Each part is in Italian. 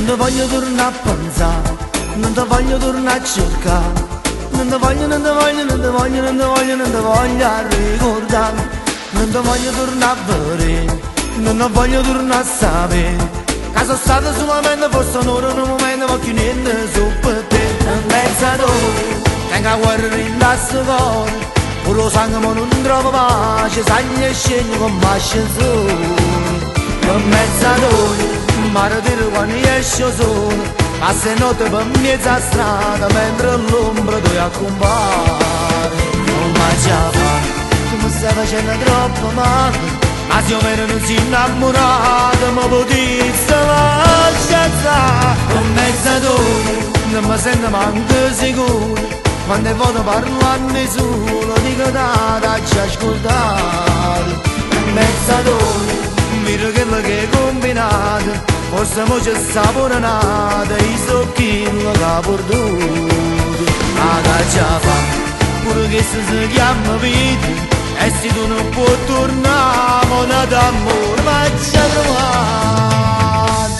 ti voglio tornare a pensare, non ti voglio tornare a cercare, non ti voglio, non ti voglio, non ti voglio, non ti voglio, non ti voglio a ricordare, non ti voglio tornare a vedere, non ti voglio tornare a sapere, che sono stato solamente forse un'ora, un momento, ma più niente su per te, in mezzo a dove, tengo a guardare in lasso cuore, pure lo sangue ma non trovo pace, sagli e scegli con masce sole, in mezzo a dove, mare di quando esce solo, passa notte per mezza strada mentre l'ombra tu accompagna. Non mangiava, tu mi stai facendo troppo male, ma se io me non si innamorato, ma potessi lasciare. Con mezzadore, non mi sento manco sicuro, quando vado parlando solo, dico dacci ascoltare. Mezzadore, mira quello che hai combinato, forse mo c'è sapore nato, i socchini che ha perduto. Ma che già fa, pure che si chiama vita, e se tu non puoi tornare, ma d'amore, ma c'è trovato.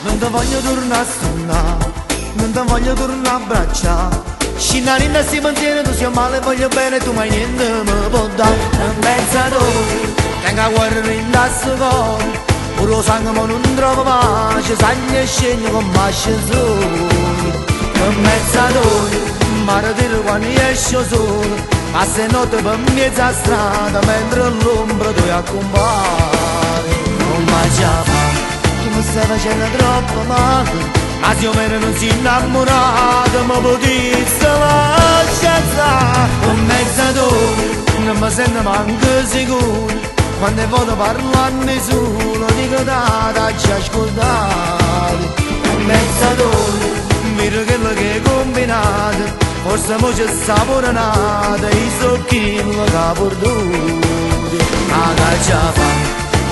Non ti voglio tornare a suonare, non ti voglio tornare a abbracciare, scinarina si mantiene, tu sia male, voglio bene, tu mai niente mi può dare. In mezzo a dove, tengo a guardare in lasso cuore, pure lo sangue ma non trovo pace, sagli e scegli con masce sole. In mezzo a dove, mare di quando esce solo, passa notte per mezza strada, mentre l'ombra tu accompagna. Non mangiava, tu mi stai facendo troppo male, ma se io me non si innamorato, ma potessi lasciare. Con mezzadore, non mi sento manco sicuro, quando vado parlando solo, dico dacci ascoltare. Con mezzadore, miro quello che hai combinato, forse mo c'è sapore nato, i socchini che ha perduto. Ma che già fa,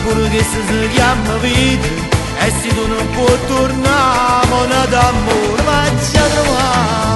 pure che si chiama vita, e se tu non puoi tornare, ma d'amore, ma c'è trovato.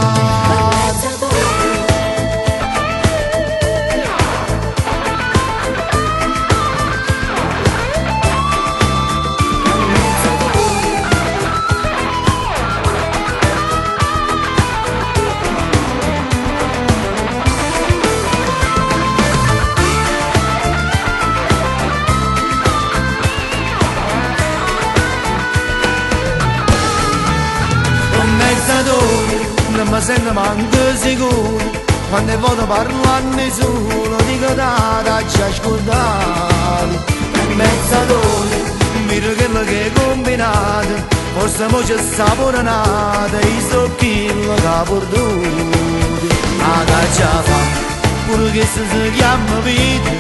Non mi sento manco sicuro, quando vado parlando solo, dico dacci ascoltare. Mezzadore, miro quello che hai combinato, forse mo c'è sapore nato, i socchini che ha perduto. Ma che già fa, pure che si chiama vita,